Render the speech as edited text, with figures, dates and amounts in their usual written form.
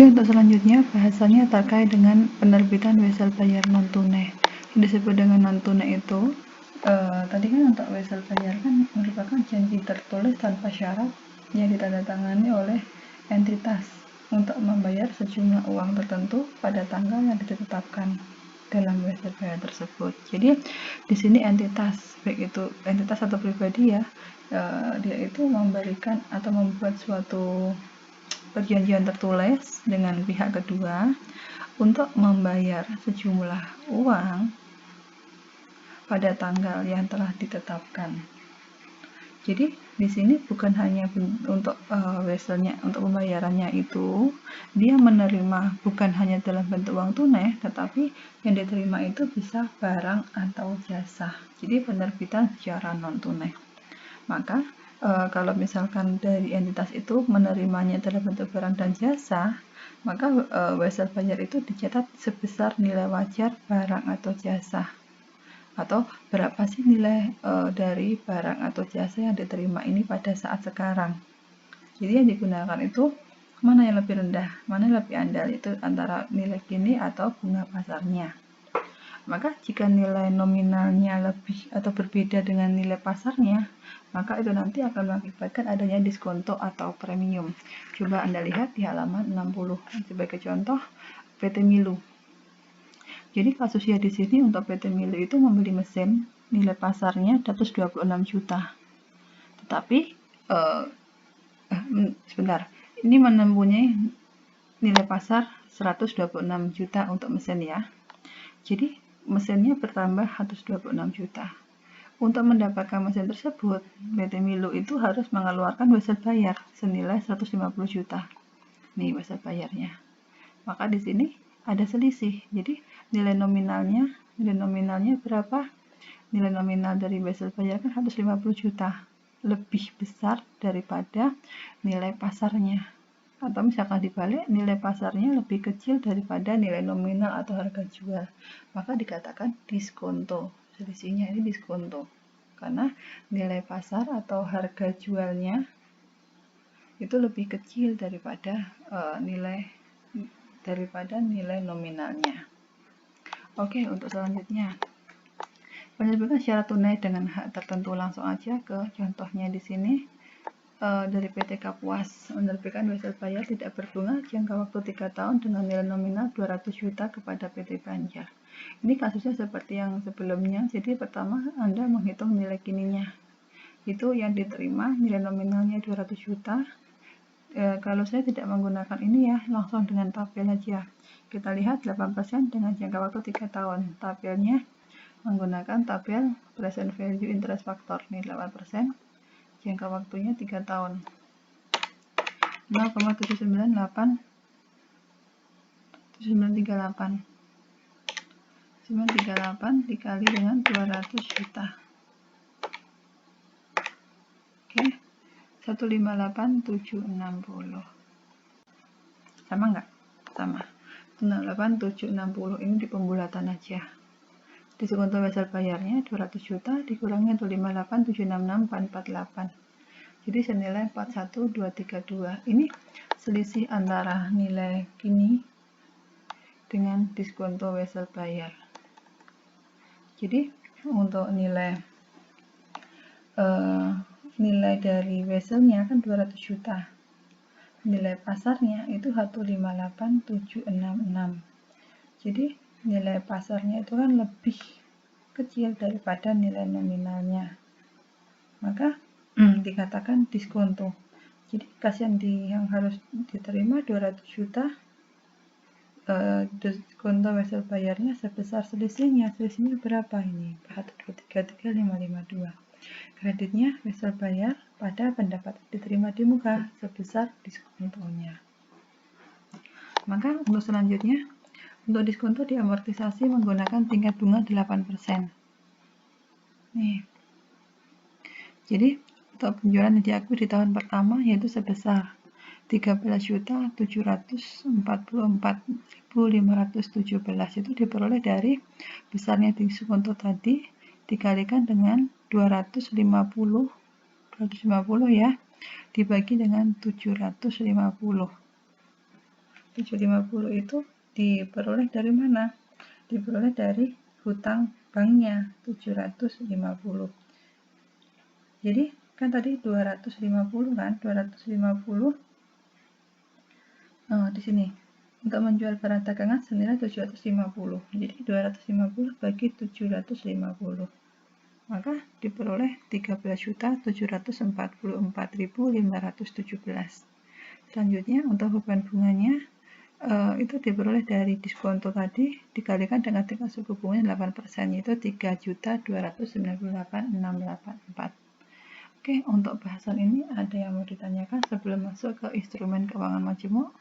Oke, untuk selanjutnya bahasanya terkait dengan penerbitan wesel bayar non tunai. Yang disebut dengan non tunai itu tadi kan untuk wesel bayar kan merupakan janji tertulis tanpa syarat yang ditandatangani oleh entitas untuk membayar sejumlah uang tertentu pada tanggal yang ditetapkan dalam wesel bayar tersebut. Jadi di sini entitas, baik itu entitas atau pribadi ya, dia itu memberikan atau membuat suatu perjanjian tertulis dengan pihak kedua untuk membayar sejumlah uang pada tanggal yang telah ditetapkan. Jadi di sini bukan hanya untuk weselnya, untuk pembayarannya itu dia menerima bukan hanya dalam bentuk uang tunai, tetapi yang diterima itu bisa barang atau jasa. Jadi penerbitan secara non tunai. Maka kalau misalkan dari entitas itu menerimanya dalam bentuk barang dan jasa, maka wesel bayar itu dicatat sebesar nilai wajar barang atau jasa. Atau berapa sih nilai dari barang atau jasa yang diterima ini pada saat sekarang. Jadi yang digunakan itu mana yang lebih rendah, mana yang lebih andal, itu antara nilai kini atau bunga pasarnya. Maka jika nilai nominalnya lebih atau berbeda dengan nilai pasarnya, maka itu nanti akan mengakibatkan adanya diskonto atau premium. Coba Anda lihat di halaman 60. Sebagai contoh, PT Milu. Jadi kasusnya di sini untuk PT Milu itu membeli mesin, nilai pasarnya 126 juta. Tetapi, sebentar, ini mempunyai nilai pasar 126 juta untuk mesin ya. Jadi mesinnya bertambah 126 juta. Untuk mendapatkan mesin tersebut, PT Milu itu harus mengeluarkan wesel bayar senilai 150 juta. Nih wesel bayarnya. Maka di sini ada selisih. Jadi nilai nominalnya berapa? Nilai nominal dari wesel bayar kan 150 juta. Lebih besar daripada nilai pasarnya. Atau misalkan dibalik, nilai pasarnya lebih kecil daripada nilai nominal atau harga jual, maka dikatakan diskonto. Selisihnya ini diskonto karena nilai pasar atau harga jualnya itu lebih kecil daripada nilai nominalnya. Oke, untuk selanjutnya penerbitan secara tunai dengan hak tertentu. Langsung aja ke contohnya di sini. Dari PT Kapuas menerbitkan wesel bayar tidak berbunga jangka waktu 3 tahun dengan nilai nominal 200 juta kepada PT Banjar. Ini kasusnya seperti yang sebelumnya. Jadi pertama Anda menghitung nilai kininya. Itu yang diterima nilai nominalnya 200 juta. Kalau saya tidak menggunakan ini ya, langsung dengan tabel aja. Kita lihat 8% dengan jangka waktu 3 tahun. Tabelnya menggunakan tabel present value interest factor. Nih 8%. Jangka waktunya 3 tahun. 0,798 938 dikali dengan 200 juta. Oke. 158.760. Sama nggak? Sama. 158.760 ini di pembulatan aja. Diskonto wesel bayarnya 200 juta dikurangi 158.766.448. Jadi senilai 41232. Ini selisih antara nilai kini dengan diskonto wesel bayar. Jadi untuk nilai dari weselnya kan 200 juta. Nilai pasarnya itu 158.766. Jadi nilai pasarnya itu kan lebih kecil daripada nilai nominalnya. Maka dikatakan diskonto. Jadi kasihan yang harus diterima 200 juta, diskonto wesel bayarnya sebesar selisihnya berapa ini? 1233552. Kreditnya wesel bayar pada pendapatan diterima di muka sebesar diskontonya. Maka untuk selanjutnya, untuk diskonto diamortisasi menggunakan tingkat bunga 8%. Nih. Jadi untuk penjualan yang diakui di tahun pertama yaitu sebesar 13.744.517 itu diperoleh dari besarnya diskonto tadi dikalikan dengan 250 ya, dibagi dengan 750. 750 itu diperoleh dari mana? Diperoleh dari hutang banknya 750. Jadi kan tadi 250 kan, 250 di sini untuk menjual barang dagangan senilai 750. Jadi 250 bagi 750. Maka diperoleh 13.744.517. Selanjutnya untuk beban bunganya itu diperoleh dari diskonto tadi dikalikan dengan tingkat suku bunga 8%, yaitu 3.298.684. Oke, untuk bahasan ini ada yang mau ditanyakan sebelum masuk ke instrumen keuangan majemuk?